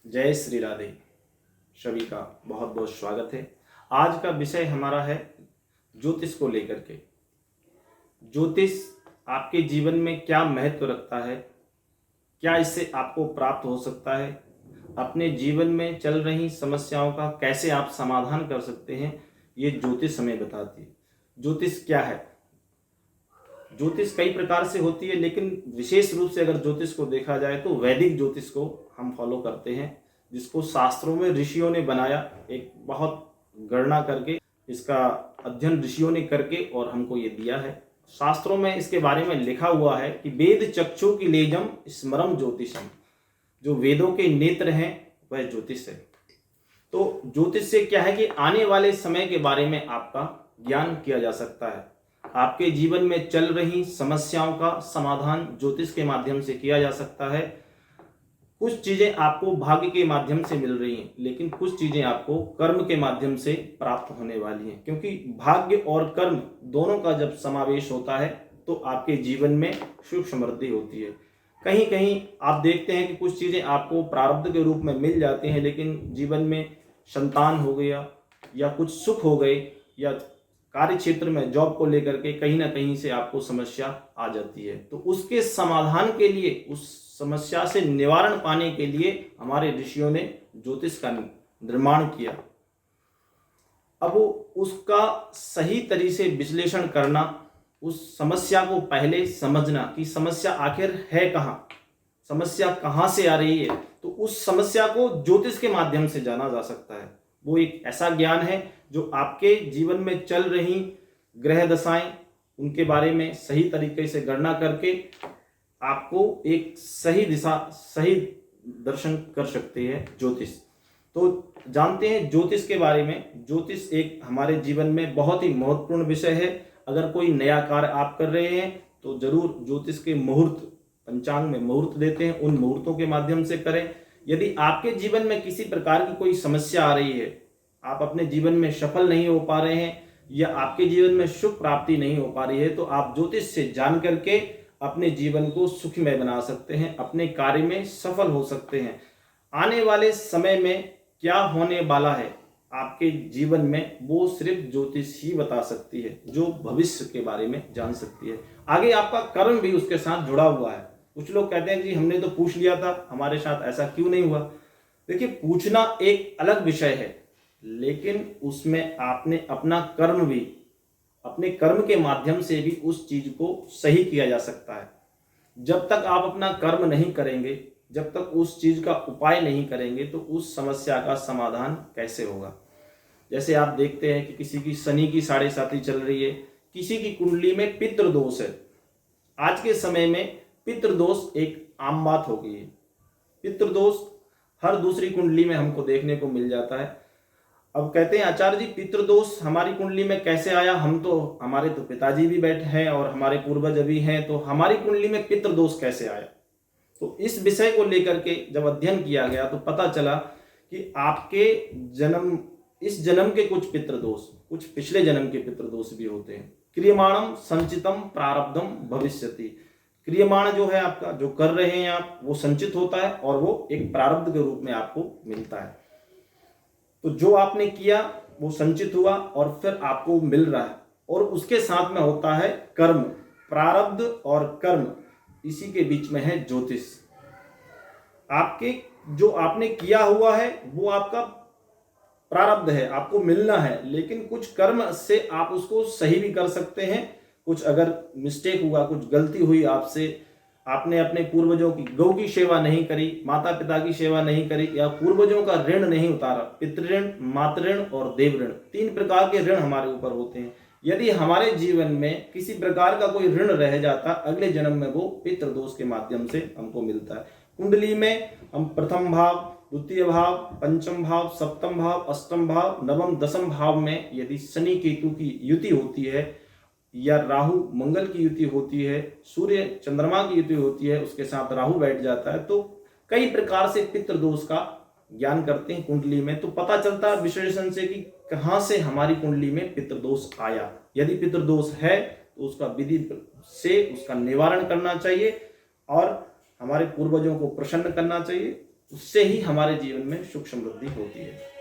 जय श्री राधे। सभी का बहुत बहुत स्वागत है। आज का विषय हमारा है ज्योतिष को लेकर के। ज्योतिष आपके जीवन में क्या महत्व रखता है, क्या इससे आपको प्राप्त हो सकता है, अपने जीवन में चल रही समस्याओं का कैसे आप समाधान कर सकते हैं, ये ज्योतिष हमें बताती है। ज्योतिष क्या है? ज्योतिष कई प्रकार से होती है, लेकिन विशेष रूप से अगर ज्योतिष को देखा जाए तो वैदिक ज्योतिष को हम फॉलो करते हैं, जिसको शास्त्रों में ऋषियों ने बनाया, एक बहुत गणना करके इसका अध्ययन ऋषियों ने करके और हमको ये दिया है। शास्त्रों में इसके बारे में लिखा हुआ है कि वेद चक्षु की लेजम स्मरम ज्योतिषम, जो वेदों के नेत्र हैं वह ज्योतिष है। तो ज्योतिष से क्या है कि आने वाले समय के बारे में आपका ज्ञान किया जा सकता है। आपके जीवन में चल रही समस्याओं का समाधान ज्योतिष के माध्यम से किया जा सकता है। कुछ चीजें आपको भाग्य के माध्यम से मिल रही हैं, लेकिन कुछ चीजें आपको कर्म के माध्यम से प्राप्त होने वाली हैं, क्योंकि भाग्य और कर्म दोनों का जब समावेश होता है तो आपके जीवन में सुख समृद्धि होती है। कहीं कहीं आप देखते हैं कि कुछ चीजें आपको प्रारब्ध के रूप में मिल जाती हैं, लेकिन जीवन में संतान हो गया या कुछ सुख हो गए या कार्य क्षेत्र में जॉब को लेकर के कहीं ना कहीं से आपको समस्या आ जाती है, तो उसके समाधान के लिए, उस समस्या से निवारण पाने के लिए हमारे ऋषियों ने ज्योतिष का निर्माण किया। अब उसका सही तरीके से विश्लेषण करना, उस समस्या को पहले समझना कि समस्या आखिर है कहाँ, समस्या कहाँ से आ रही है, तो उस समस्या को ज्योतिष के माध्यम से जाना जा सकता है। वो एक ऐसा ज्ञान है जो आपके जीवन में चल रही ग्रह दशाएं, उनके बारे में सही तरीके से गणना करके आपको एक सही दिशा, सही दर्शन कर सकते हैं ज्योतिष। तो जानते हैं ज्योतिष के बारे में। ज्योतिष एक हमारे जीवन में बहुत ही महत्वपूर्ण विषय है। अगर कोई नया कार्य आप कर रहे हैं तो जरूर ज्योतिष के मुहूर्त, पंचांग में मुहूर्त देते हैं, उन मुहूर्तों के माध्यम से करें। यदि आपके जीवन में किसी प्रकार की कोई समस्या आ रही है, आप अपने जीवन में सफल नहीं हो पा रहे हैं या आपके जीवन में सुख प्राप्ति नहीं हो पा रही है, तो आप ज्योतिष से जान करके अपने जीवन को सुखमय बना सकते हैं, अपने कार्य में सफल हो सकते हैं। आने वाले समय में क्या होने वाला है आपके जीवन में, वो सिर्फ ज्योतिष ही बता सकती है, जो भविष्य के बारे में जान सकती है। आगे आपका कर्म भी उसके साथ जुड़ा हुआ है। कुछ लोग कहते हैं जी हमने तो पूछ लिया था, हमारे साथ ऐसा क्यों नहीं हुआ। देखिए, पूछना एक अलग विषय है, लेकिन उसमें आपने अपना कर्म भी, अपने कर्म के माध्यम से भी उस चीज को सही किया जा सकता है। जब तक आप अपना कर्म नहीं करेंगे, जब तक उस चीज का उपाय नहीं करेंगे, तो उस समस्या का समाधान कैसे होगा। जैसे आप देखते हैं कि किसी की शनि की 7.5 चल रही है, किसी की कुंडली में पितृदोष है। आज के समय में पितृदोष एक आम बात हो गई है। पितृदोष हर दूसरी कुंडली में हमको देखने को मिल जाता है। अब कहते हैं आचार्य जी पितृदोष हमारी कुंडली में कैसे आया, हमारे तो पिताजी भी बैठे हैं और हमारे पूर्वज भी हैं, तो हमारी कुंडली में पितृदोष कैसे आया। तो इस विषय को लेकर के जब अध्ययन किया गया तो पता चला कि आपके इस जन्म के कुछ पितृदोष, कुछ पिछले जन्म के पितृदोष भी होते हैं। क्रियमाणम संचितम प्रारब्धम भविष्यति। क्रियमाण जो है आपका, जो कर रहे हैं आप, वो संचित होता है और वो एक प्रारब्ध के रूप में आपको मिलता है। तो जो आपने किया वो संचित हुआ और फिर आपको मिल रहा है, और उसके साथ में होता है कर्म। प्रारब्ध और कर्म, इसी के बीच में है ज्योतिष। आपके जो आपने किया हुआ है वो आपका प्रारब्ध है, आपको मिलना है, लेकिन कुछ कर्म से आप उसको सही भी कर सकते हैं। कुछ अगर मिस्टेक हुआ, कुछ गलती हुई आपसे, आपने अपने पूर्वजों की, गौ की सेवा नहीं करी, माता पिता की सेवा नहीं करी, या पूर्वजों का ऋण नहीं उतारा, पितृऋण, मातृऋण और देव ऋण, 3 प्रकार के ऋण हमारे ऊपर होते हैं। यदि हमारे जीवन में किसी प्रकार का कोई ऋण रह जाता, अगले जन्म में वो पितृदोष के माध्यम से हमको मिलता है। कुंडली में हम प्रथम भाव, द्वितीय भाव, पंचम भाव, सप्तम भाव, अष्टम भाव, नवम, दसम भाव में यदि शनि केतु की युति होती है, या राहु मंगल की युति होती है, सूर्य चंद्रमा की युति होती है, उसके साथ राहु बैठ जाता है, तो कई प्रकार से पितृदोष का ज्ञान करते हैं कुंडली में। तो पता चलता है विश्लेषण से कि कहां से हमारी कुंडली में पितृदोष आया। यदि पितृदोष है तो उसका विधि से उसका निवारण करना चाहिए और हमारे पूर्वजों को प्रसन्न करना चाहिए। उससे ही हमारे जीवन में सुख समृद्धि होती है।